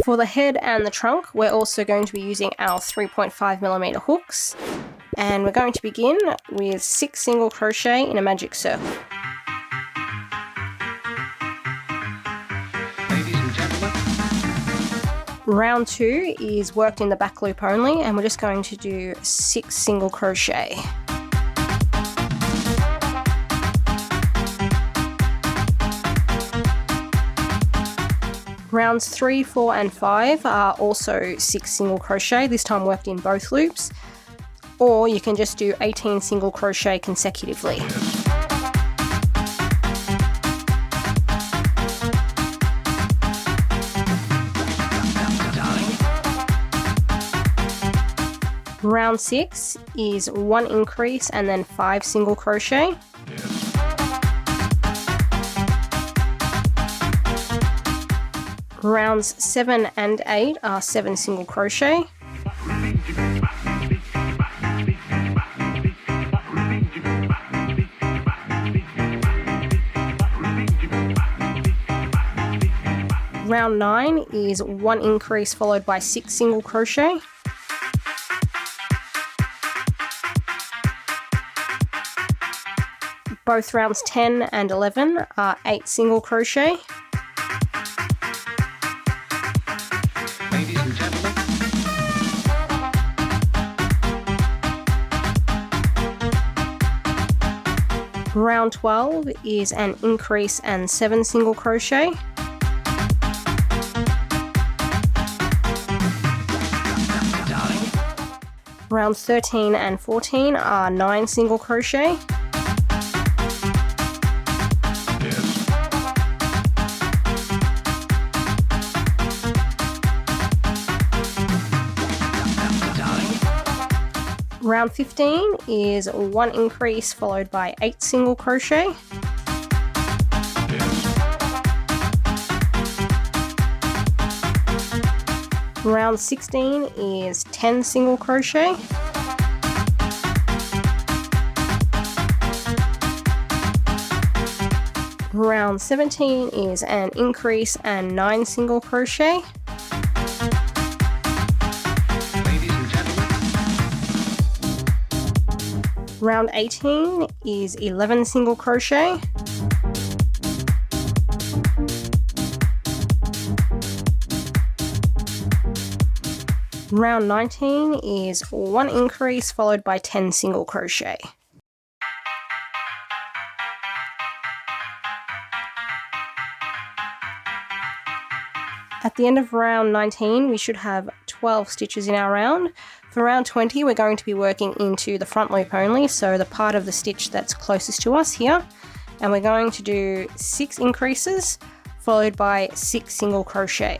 For the head and the trunk, we're also going to be using our 3.5mm hooks, and we're going to begin with 6 single crochet in a magic circle. Ladies and gentlemen. Round 2 is worked in the back loop only, and we're just going to do 6 single crochet. Rounds 3, 4 and 5 are also 6 single crochet, this time worked in both loops, or you can just do 18 single crochet consecutively. Round 6 is 1 increase and then 5 single crochet. Rounds 7 and 8 are 7 single crochet. Round 9 is 1 increase followed by 6 single crochet. Both rounds 10 and 11 are 8 single crochet. Ladies and gentlemen. Round 12 is an increase and 7 single crochet. Rounds 13 and 14 are 9 single crochet. Round 15 is 1 increase followed by 8 single crochet. Round 16 is 10 single crochet. Round 17 is an increase and 9 single crochet. Round 18 is 11 single crochet. Round 19 is 1 increase followed by 10 single crochet. At the end of round 19, we should have 12 stitches in our round. For round 20, we're going to be working into the front loop only, so the part of the stitch that's closest to us here. And we're going to do 6 increases, followed by 6 single crochet.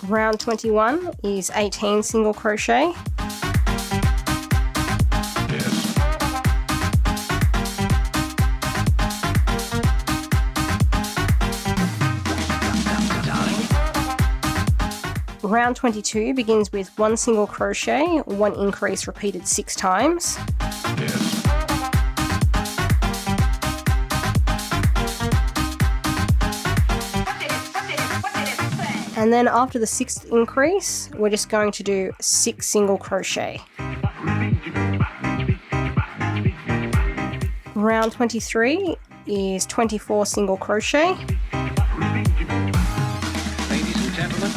Round 21 is 18 single crochet. Round 22 begins with 1 single crochet, 1 increase repeated 6 times. And then after the 6th increase, we're just going to do 6 single crochet. Round 23 is 24 single crochet. Ladies and gentlemen.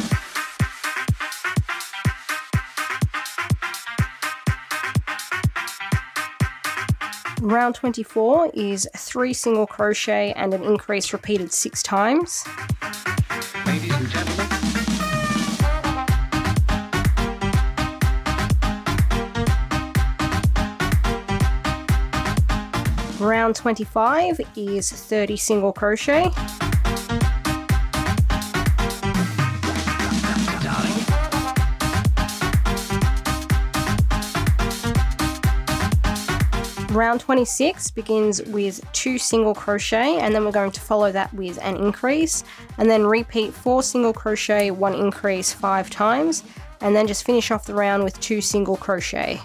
Round 24 is 3 single crochet and an increase repeated 6 times. Ladies and gentlemen. Round 25 is 30 single crochet. Round 26 begins with 2 single crochet, and then we're going to follow that with an increase, and then repeat 4 single crochet, 1 increase 5 times, and then just finish off the round with 2 single crochet.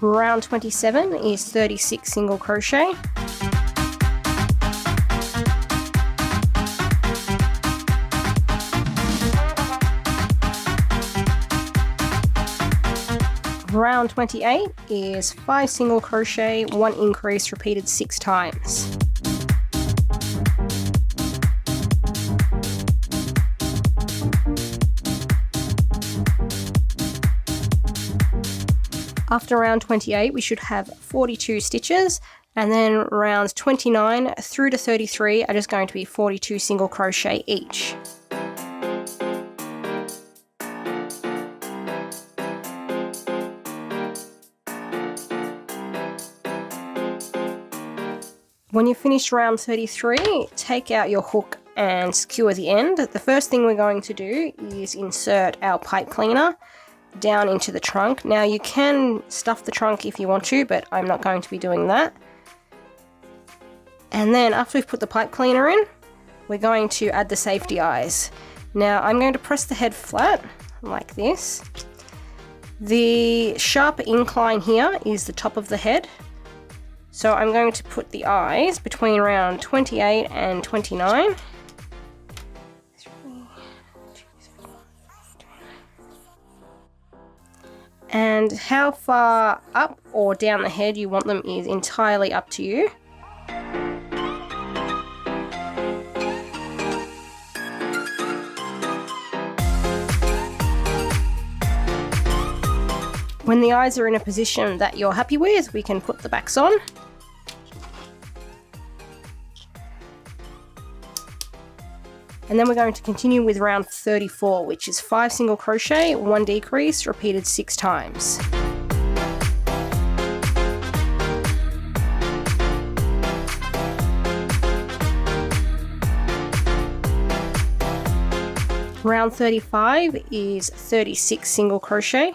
Round 27 is 36 single crochet. Round 28 is 5 single crochet, 1 increase, repeated 6 times. After round 28 we should have 42 stitches, and then rounds 29 through to 33 are just going to be 42 single crochet each. When you finish round 33, take out your hook and secure the end. The first thing we're going to do is insert our pipe cleaner down into the trunk. Now you can stuff the trunk if you want to, but I'm not going to be doing that. And then after we've put the pipe cleaner in, we're going to add the safety eyes. Now I'm going to press the head flat like this. The sharp incline here is the top of the head. So I'm going to put the eyes between round 28 and 29. And how far up or down the head you want them is entirely up to you. When the eyes are in a position that you're happy with, we can put the backs on. And then we're going to continue with round 34, which is 5 single crochet, 1 decrease, repeated 6 times. Round 35 is 36 single crochet.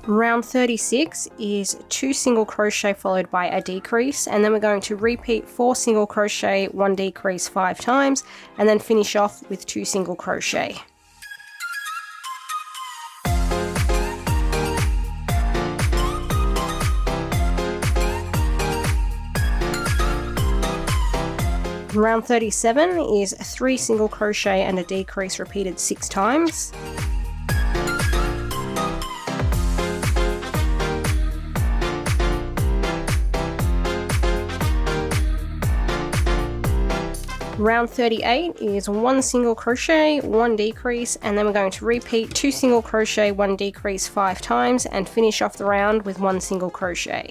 Round 36 is 2 single crochet followed by a decrease, and then we're going to repeat 4 single crochet, 1 decrease 5 times, and then finish off with 2 single crochet. Round 37 is 3 single crochet and a decrease, repeated 6 times. Round 38 is 1 single crochet, 1 decrease, and then we're going to repeat 2 single crochet, 1 decrease 5 times, and finish off the round with 1 single crochet.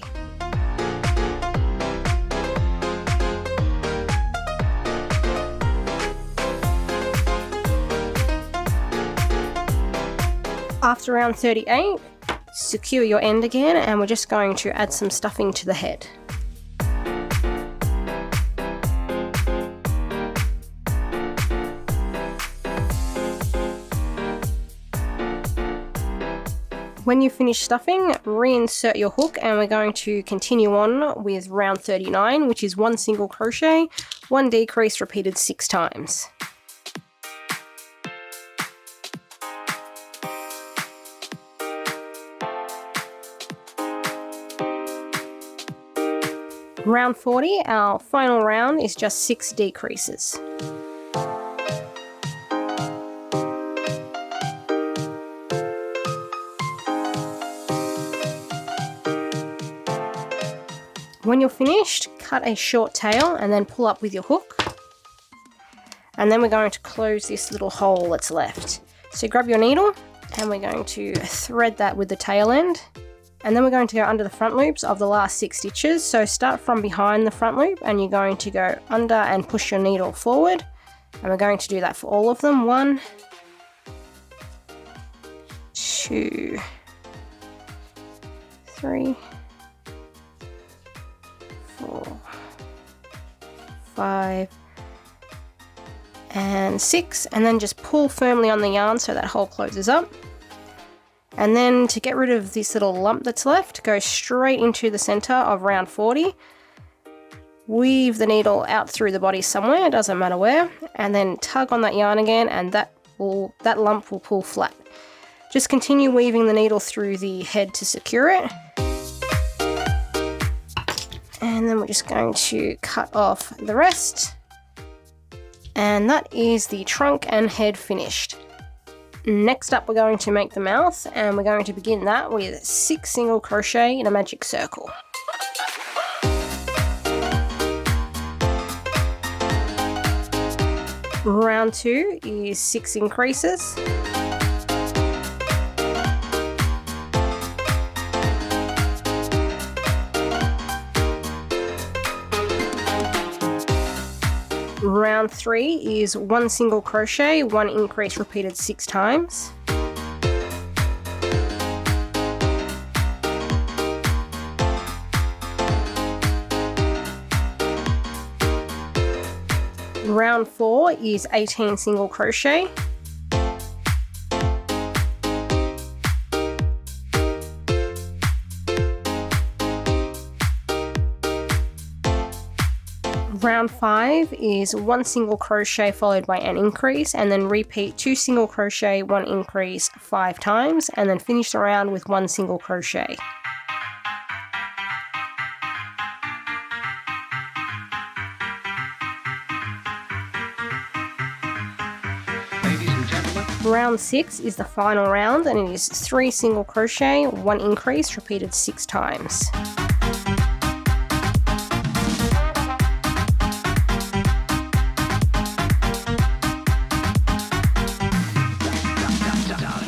After round 38, secure your end again, and we're just going to add some stuffing to the head. When you finish stuffing, reinsert your hook, and we're going to continue on with round 39, which is 1 single crochet, 1 decrease, repeated 6 times. Round 40, our final round, is just 6 decreases. When you're finished, cut a short tail and then pull up with your hook. And then we're going to close this little hole that's left. So grab your needle and we're going to thread that with the tail end. And then we're going to go under the front loops of the last 6 stitches. So start from behind the front loop and you're going to go under and push your needle forward. And we're going to do that for all of them. 1, 2, 3, 4, 5, and 6, and then just pull firmly on the yarn so that hole closes up. And then to get rid of this little lump that's left, go straight into the center of round 40 weave the needle out through the body somewhere, it doesn't matter where, and then tug on that yarn again, and that lump will pull flat. Just continue weaving the needle through the head to secure it. And then we're just going to cut off the rest. And that is the trunk and head finished. Next up, we're going to make the mouth, and we're going to begin that with 6 single crochet in a magic circle. Round 2 is 6 increases. Round 3 is 1 single crochet, 1 increase repeated 6 times. Round 4 is 18 single crochet. Round 5 is 1 single crochet followed by an increase, and then repeat 2 single crochet, 1 increase 5 times, and then finish the round with 1 single crochet. Ladies and gentlemen, Round 6 is the final round, and it is 3 single crochet, 1 increase repeated 6 times.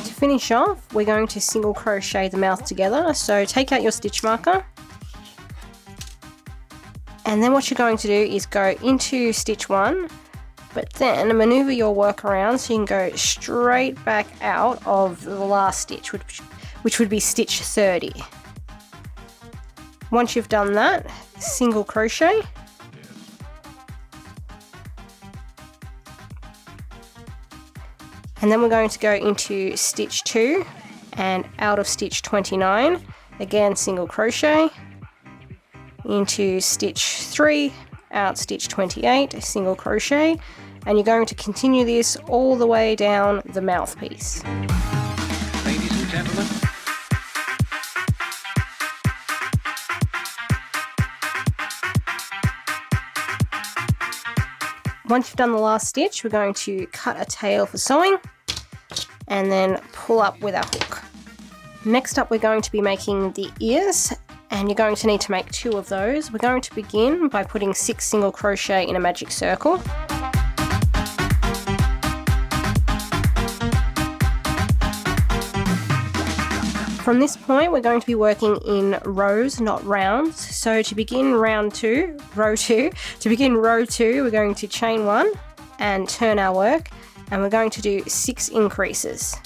To finish off, we're going to single crochet the mouth together. So take out your stitch marker, and then what you're going to do is go into stitch 1, but then maneuver your work around so you can go straight back out of the last stitch, which would be stitch 30. Once you've done that, single crochet, and then we're going to go into stitch 2 and out of stitch 29, again single crochet, into stitch 3, out stitch 28, single crochet, and you're going to continue this all the way down the mouthpiece. ladies and gentlemen, Once you've done the last stitch, we're going to cut a tail for sewing and then pull up with our hook. Next up, we're going to be making the ears, and you're going to need to make 2 of those. We're going to begin by putting 6 single crochet in a magic circle. From this point, we're going to be working in rows, not rounds. So to begin row 2, we're going to chain 1 and turn our work, and we're going to do 6 increases.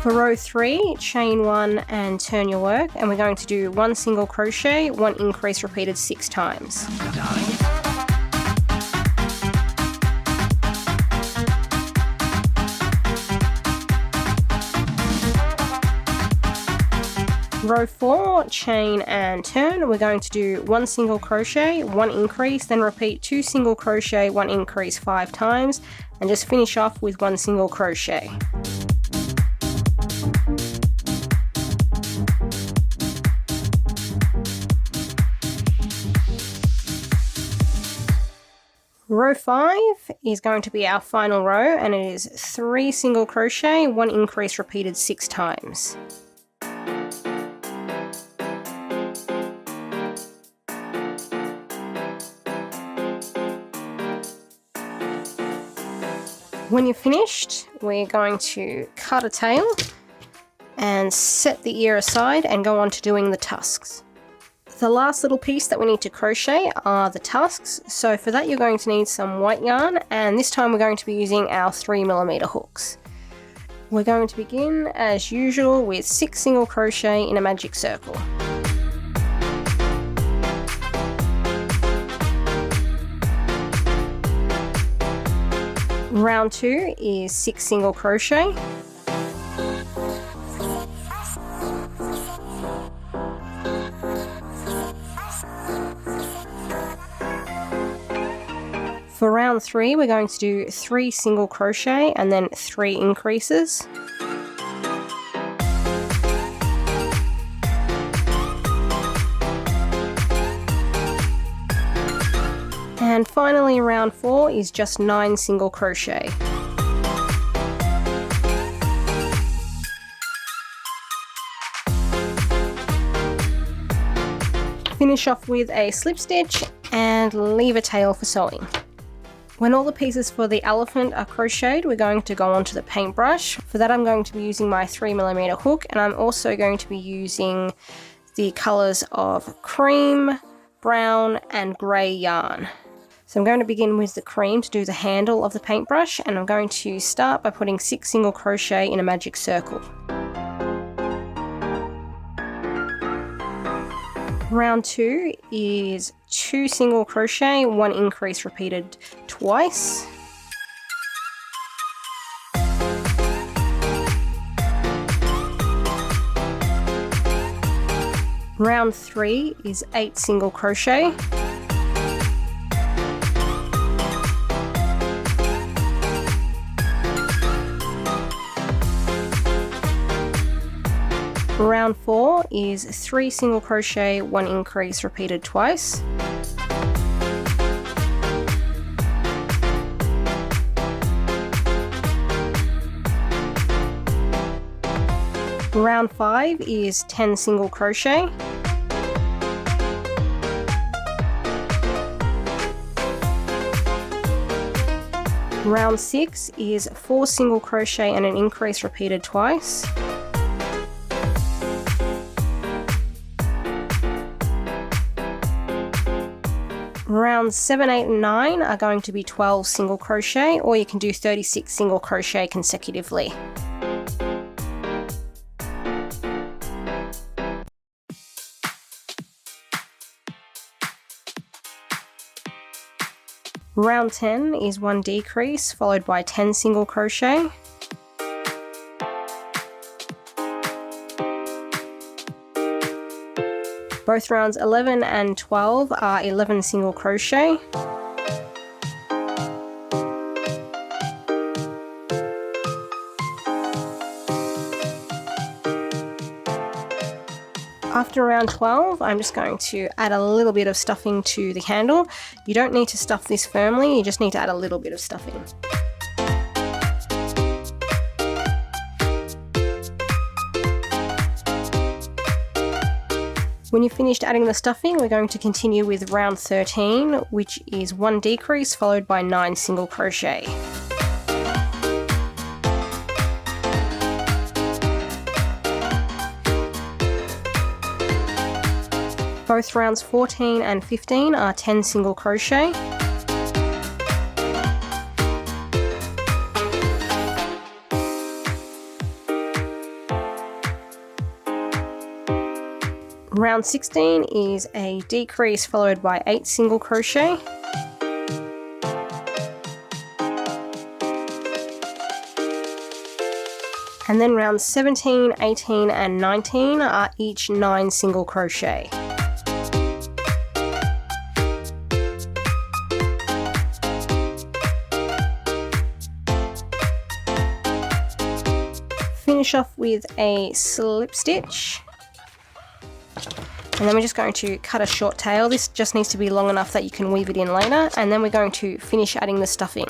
For row 3, chain 1 and turn your work, and we're going to do 1 single crochet, 1 increase repeated 6 times. Row 4, chain and turn, we're going to do 1 single crochet, 1 increase, then repeat 2 single crochet, 1 increase 5 times, and just finish off with 1 single crochet. Row 5 is going to be our final row, and it is 3 single crochet, 1 increase repeated 6 times. When you're finished, we're going to cut a tail and set the ear aside and go on to doing the tusks. The last little piece that we need to crochet are the tusks. So for that, you're going to need some white yarn, and this time we're going to be using our 3mm hooks. We're going to begin as usual with 6 single crochet in a magic circle. Round 2 is 6 single crochet. For round 3, we're going to do 3 single crochet and then 3 increases. And finally, round 4 is just 9 single crochet. Finish off with a slip stitch and leave a tail for sewing. When all the pieces for the elephant are crocheted, we're going to go onto the paintbrush. For that, I'm going to be using my 3mm hook, and I'm also going to be using the colours of cream, brown and grey yarn. So I'm going to begin with the cream to do the handle of the paintbrush, and I'm going to start by putting 6 single crochet in a magic circle. Round 2 is 2 single crochet, 1 increase repeated twice. Round 3 is 8 single crochet. Round 4 is 3 single crochet, 1 increase repeated twice. Round 5 is 10 single crochet. Round 6 is 4 single crochet and an increase repeated twice. Rounds 7, 8 and 9 are going to be 12 single crochet, or you can do 36 single crochet consecutively. Round 10 is 1 decrease followed by 10 single crochet. Both rounds 11 and 12 are 11 single crochet. After round 12, I'm just going to add a little bit of stuffing to the handle. You don't need to stuff this firmly, you just need to add a little bit of stuffing. When you've finished adding the stuffing, we're going to continue with round 13, which is 1 decrease followed by 9 single crochet. Both rounds 14 and 15 are 10 single crochet. Round 16 is a decrease followed by 8 single crochet. And then rounds 17, 18 and 19 are each 9 single crochet. Finish off with a slip stitch. And then we're just going to cut a short tail. This just needs to be long enough that you can weave it in later. And then we're going to finish adding the stuffing.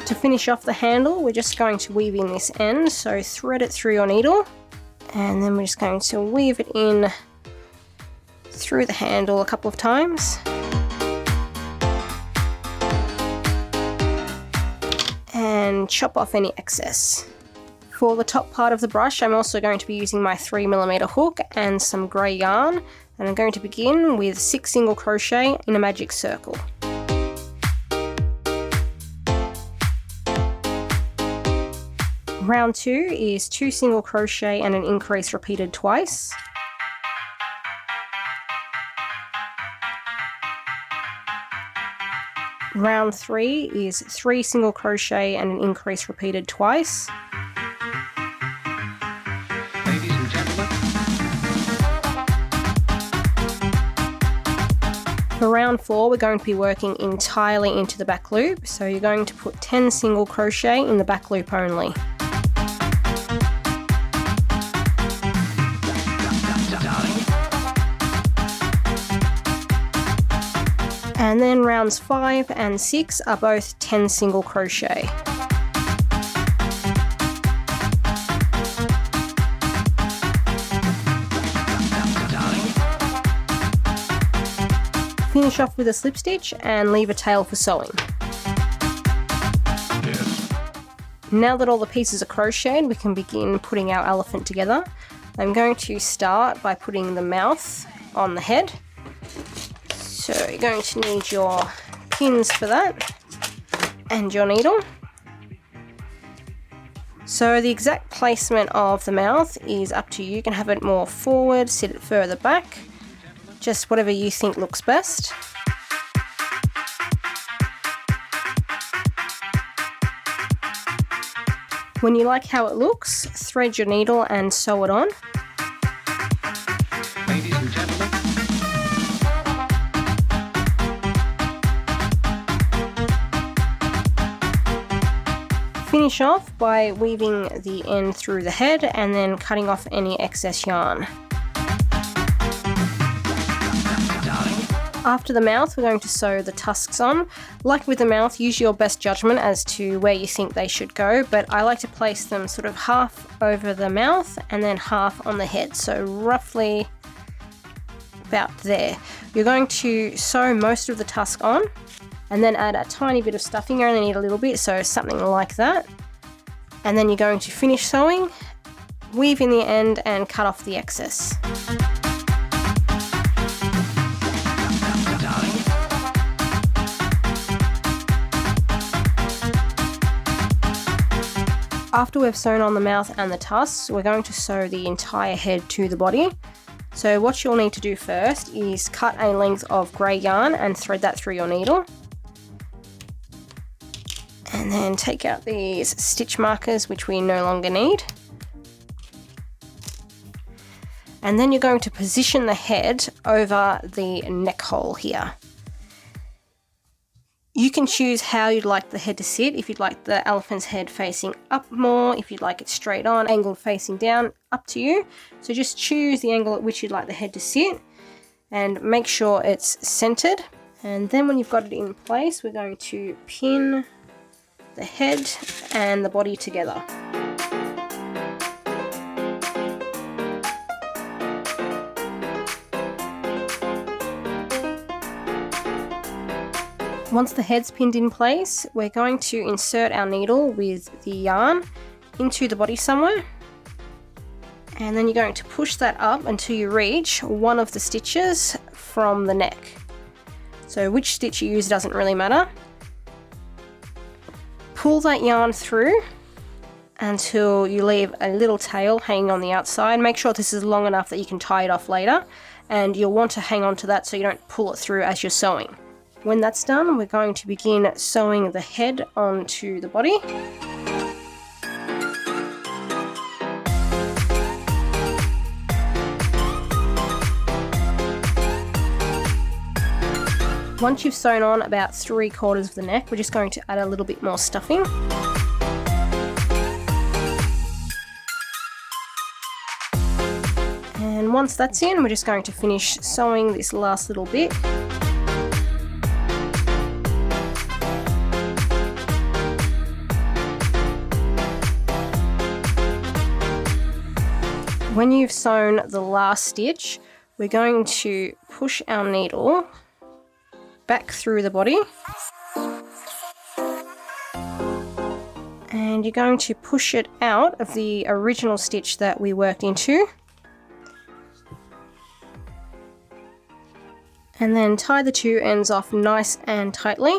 To finish off the handle, we're just going to weave in this end. So thread it through your needle. And then we're just going to weave it in through the handle a couple of times. And chop off any excess. For the top part of the brush, I'm also going to be using my 3mm hook and some grey yarn, and I'm going to begin with 6 single crochet in a magic circle. Round 2 is 2 single crochet and an increase repeated twice. Round 3 is 3 single crochet and an increase repeated twice. Ladies and gentlemen. For round 4, we're going to be working entirely into the back loop, so you're going to put 10 single crochet in the back loop only. And then rounds 5 and 6 are both 10 single crochet. Finish off with a slip stitch and leave a tail for sewing. Yes. Now that all the pieces are crocheted, we can begin putting our elephant together. I'm going to start by putting the mouth on the head. So you're going to need your pins for that and your needle. So the exact placement of the mouth is up to you. You can have it more forward, sit it further back. Just whatever you think looks best. When you like how it looks, thread your needle and sew it on. Ladies and gentlemen. Finish off by weaving the end through the head and then cutting off any excess yarn. After the mouth, we're going to sew the tusks on. Like with the mouth, use your best judgment as to where you think they should go, but I like to place them sort of half over the mouth and then half on the head, so roughly about there. You're going to sew most of the tusk on and then add a tiny bit of stuffing. You only need a little bit, so something like that. And then you're going to finish sewing, weave in the end and cut off the excess. After we've sewn on the mouth and the tusks, we're going to sew the entire head to the body. So what you'll need to do first is cut a length of grey yarn and thread that through your needle. And then take out these stitch markers, which we no longer need. And then you're going to position the head over the neck hole here. You can choose how you'd like the head to sit. If you'd like the elephant's head facing up more, if you'd like it straight on, angled facing down, up to you. So just choose the angle at which you'd like the head to sit and make sure it's centered. And then when you've got it in place, we're going to pin the head and the body together. Once the head's pinned in place, we're going to insert our needle with the yarn into the body somewhere. And then you're going to push that up until you reach one of the stitches from the neck. So which stitch you use doesn't really matter. Pull that yarn through until you leave a little tail hanging on the outside. Make sure this is long enough that you can tie it off later, and you'll want to hang on to that so you don't pull it through as you're sewing. When that's done, we're going to begin sewing the head onto the body. Once you've sewn on about 3/4 of the neck, we're just going to add a little bit more stuffing. And once that's in, we're just going to finish sewing this last little bit. When you've sewn the last stitch, we're going to push our needle back through the body. And you're going to push it out of the original stitch that we worked into. And then tie the two ends off nice and tightly.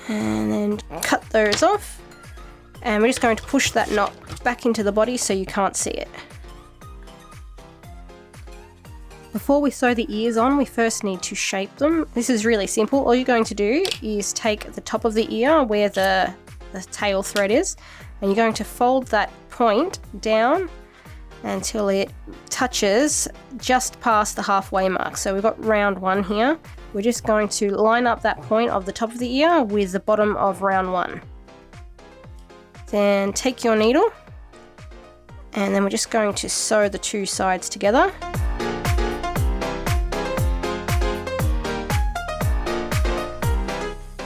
And then cut those off, and we're just going to push that knot back into the body so you can't see it. Before we sew the ears on, we first need to shape them. This is really simple. All you're going to do is take the top of the ear where the tail thread is, and you're going to fold that point down until it touches just past the halfway mark. So we've got round 1 here. We're just going to line up that point of the top of the ear with the bottom of round 1. Then take your needle, and then we're just going to sew the 2 sides together.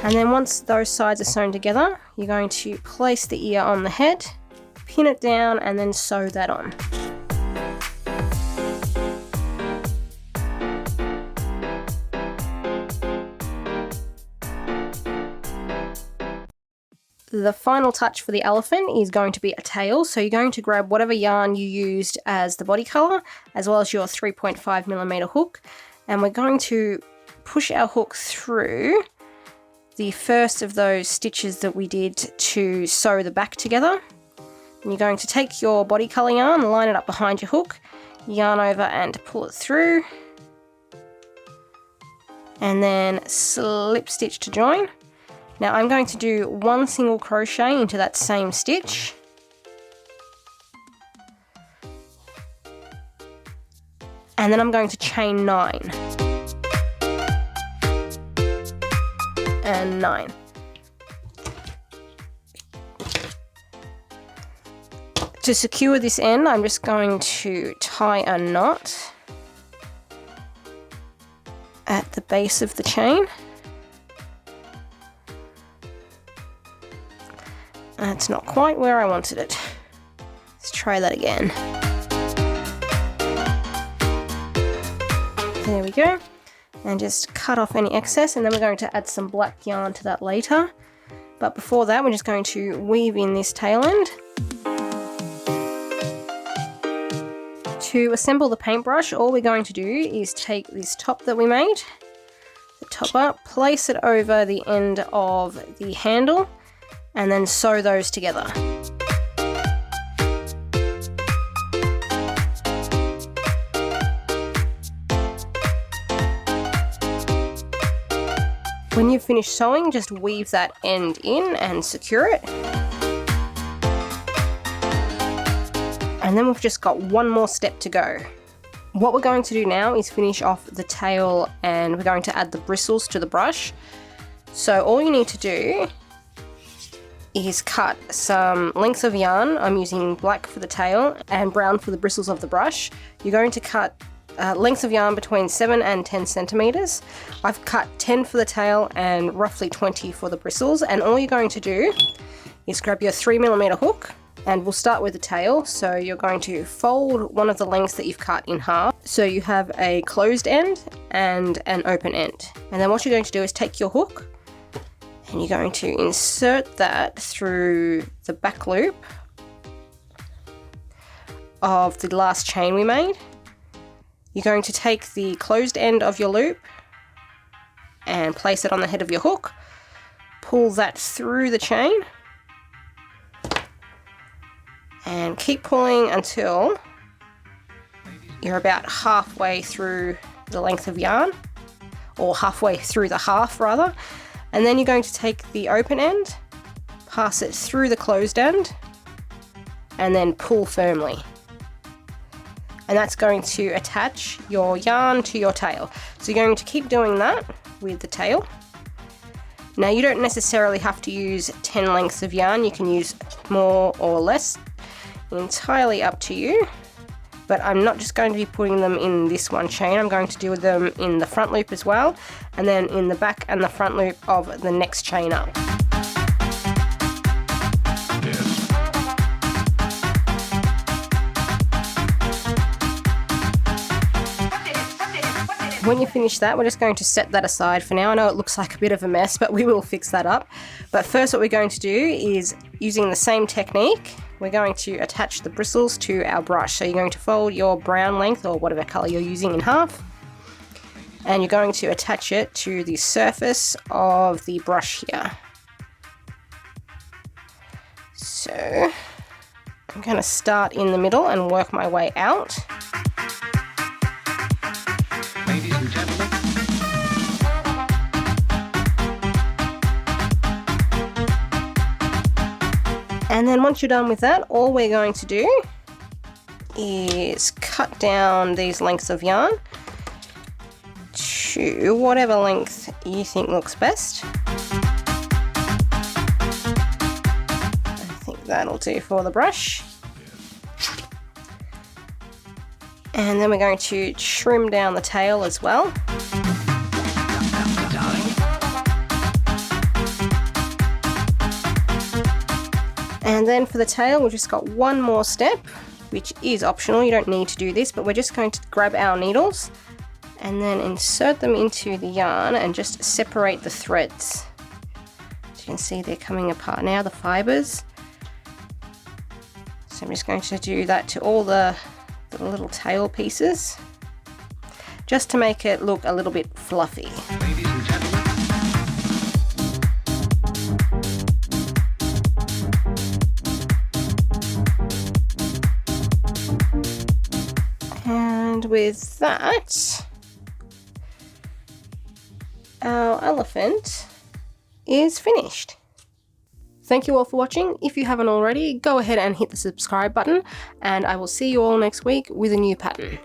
And then once those sides are sewn together, you're going to place the ear on the head, pin it down, and then sew that on. The final touch for the elephant is going to be a tail, so you're going to grab whatever yarn you used as the body colour, as well as your 3.5mm hook, and we're going to push our hook through the first of those stitches that we did to sew the back together. And you're going to take your body colour yarn, line it up behind your hook, yarn over and pull it through, and then slip stitch to join. Now I'm going to do 1 single crochet into that same stitch, and then I'm going to chain 9 and 9. To secure this end, I'm just going to tie a knot at the base of the chain. That's not quite where I wanted it. Let's try that again. There we go. And just cut off any excess, and then we're going to add some black yarn to that later. But before that, we're just going to weave in this tail end. To assemble the paintbrush, all we're going to do is take this top that we made, the top up, place it over the end of the handle, and then sew those together. When you've finished sewing, just weave that end in and secure it. And then we've just got one more step to go. What we're going to do now is finish off the tail, and we're going to add the bristles to the brush. So all you need to do is cut some lengths of yarn. I'm using black for the tail and brown for the bristles of the brush. You're going to cut lengths of yarn between 7 and 10 centimeters. I've cut 10 for the tail and roughly 20 for the bristles, and all you're going to do is grab your 3mm hook, and we'll start with the tail. So you're going to fold one of the lengths that you've cut in half, so you have a closed end and an open end. And then what you're going to do is take your hook, and you're going to insert that through the back loop of the last chain we made. You're going to take the closed end of your loop and place it on the head of your hook, pull that through the chain, and keep pulling until you're about halfway through the length of yarn, or halfway through the half rather. And then you're going to take the open end, pass it through the closed end, and then pull firmly. And that's going to attach your yarn to your tail. So you're going to keep doing that with the tail. Now you don't necessarily have to use 10 lengths of yarn, you can use more or less, entirely up to you. But I'm not just going to be putting them in this one chain, I'm going to do them in the front loop as well, and then in the back and the front loop of the next chain up. When you finish that, we're just going to set that aside for now. I know it looks like a bit of a mess, but we will fix that up. But first what we're going to do is, using the same technique, we're going to attach the bristles to our brush. So you're going to fold your brown length, or whatever colour you're using, in half, and you're going to attach it to the surface of the brush here. So I'm going to start in the middle and work my way out. and gentlemen. And then once you're done with that, all we're going to do is cut down these lengths of yarn to whatever length you think looks best. I think that'll do for the brush. And then we're going to trim down the tail as well. And then for the tail, we've just got one more step, which is optional. You don't need to do this, but we're just going to grab our needles and then insert them into the yarn and just separate the threads. As you can see, they're coming apart now, the fibers. So I'm just going to do that to all the little tail pieces, just to make it look a little bit fluffy. Ladies and gentlemen. And with that, our elephant is finished. Thank you all for watching. If you haven't already, go ahead and hit the subscribe button, and I will see you all next week with a new pattern.